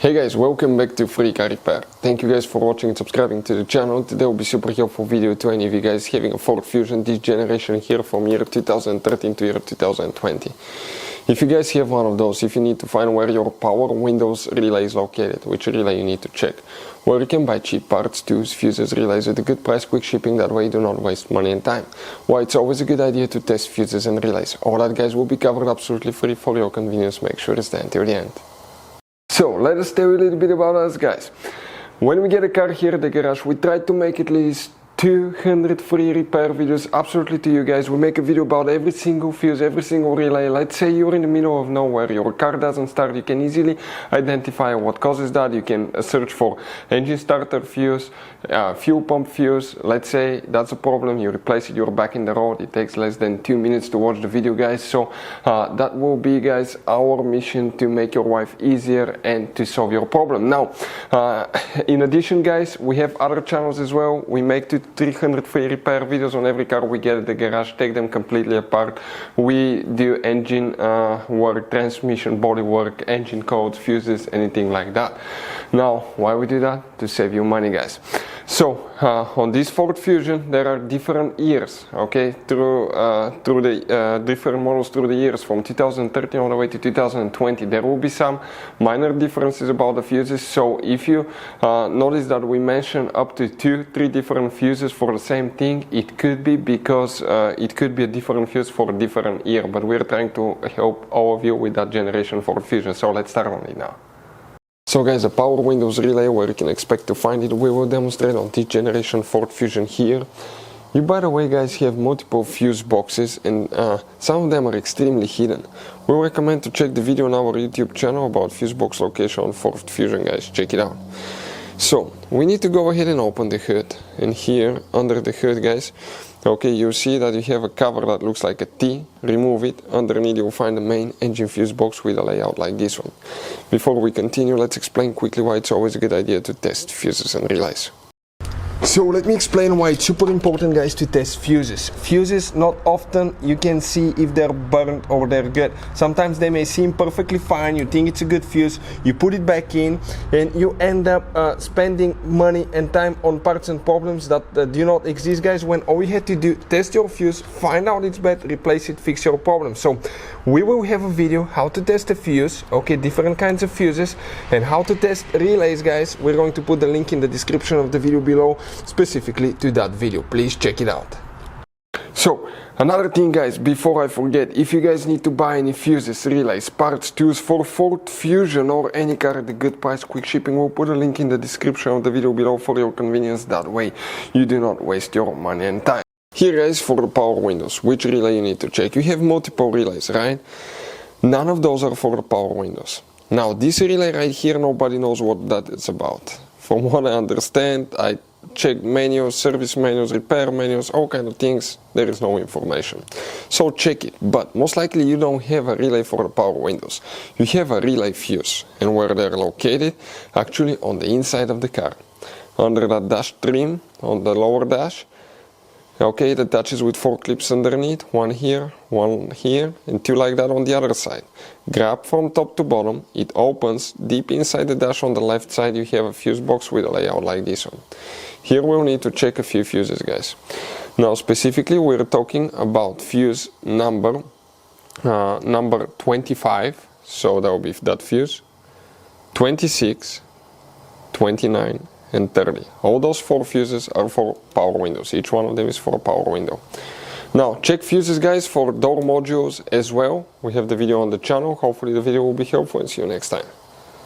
Hey guys, welcome back to Free Car Repair. Thank you guys for watching and subscribing to the channel. Today will be super helpful video to any of you guys having a Ford Fusion this generation here from year 2013 to year 2020. If you guys have one of those, if you need to find where your power windows relay is located, which relay you need to check, where you can buy cheap parts, tools, fuses, relays at a good price, quick shipping, that way you do not waste money and time. Why it's always a good idea to test fuses and relays. All that guys will be covered absolutely free for your convenience. Make sure to stay until the end. So let us tell you a little bit about us guys. When we get a car here at the garage, we try to make at least 200 free repair videos absolutely to you guys. We make a video about every single fuse, every single relay. Let's say you're in the middle of nowhere, your car doesn't start, you can easily identify what causes that. You can search for engine starter fuse, fuel pump fuse. Let's say that's a problem, you replace it, you're back in the road. It takes less than 2 minutes to watch the video guys. So that will be guys our mission to make your life easier and to solve your problem. Now in addition guys, we have other channels as well. We make 300 free repair videos on every car we get at the garage, take them completely apart. We do engine work, transmission, body work, engine codes, fuses, anything like that. Now, why we do that? To save you money guys. So on this Ford Fusion there are different years, okay, through the different models through the years from 2013 all the way to 2020. There will be some minor differences about the fuses, so if you notice that we mention up to 2-3 different fuses for the same thing, it could be because it could be a different fuse for a different year, but we're trying to help all of you with that generation Ford Fusion. So let's start on it now. So guys, the power windows relay, where you can expect to find it, we will demonstrate on this generation Ford Fusion here. You, by the way guys, have multiple fuse boxes and some of them are extremely hidden. We recommend to check the video on our YouTube channel about fuse box location on Ford Fusion guys, check it out. So we need to go ahead and open the hood, and here under the hood guys, okay, you see that you have a cover that looks like a T. Remove it. Underneath you'll find the main engine fuse box with a layout like this one. Before we continue, let's explain quickly why it's always a good idea to test fuses and relays. So let me explain why it's super important guys to test fuses. Fuses, not often you can see if they're burnt or they're good. Sometimes they may seem perfectly fine, you think it's a good fuse, you put it back in and you end up spending money and time on parts and problems that do not exist guys, when all you had to do, test your fuse, find out it's bad, replace it, fix your problem. So we will have a video how to test a fuse, okay, different kinds of fuses, and how to test relays guys. We're going to put the link in the description of the video below specifically to that video. Please check it out. So another thing guys, before I forget, if you guys need to buy any fuses, relays, parts, tools for Ford Fusion or any car at a good price, quick shipping, we'll put a link in the description of the video below for your convenience. That way you do not waste your money and time. Here guys, for the power windows, which relay you need to check. You have multiple relays, right? None of those are for the power windows. Now this relay right here, nobody knows what that is about. From what I understand, I checked manuals, service manuals, repair manuals, all kind of things, there is no information. So check it, but most likely you don't have a relay for the power windows. You have a relay fuse, and where they're located, actually on the inside of the car. Under that dash trim, on the lower dash, okay, it attaches with 4 clips underneath, one here, and 2 like that on the other side. Grab from top to bottom, it opens, deep inside the dash on the left side you have a fuse box with a layout like this one. Here we'll need to check a few fuses guys. Now specifically we're talking about fuse number 25, so that will be that fuse, 26, 29, and 30. All those 4 fuses are for power windows. Each one of them is for a power window. Now check fuses guys for door modules as well. We have the video on the channel. Hopefully the video will be helpful, and see you next time.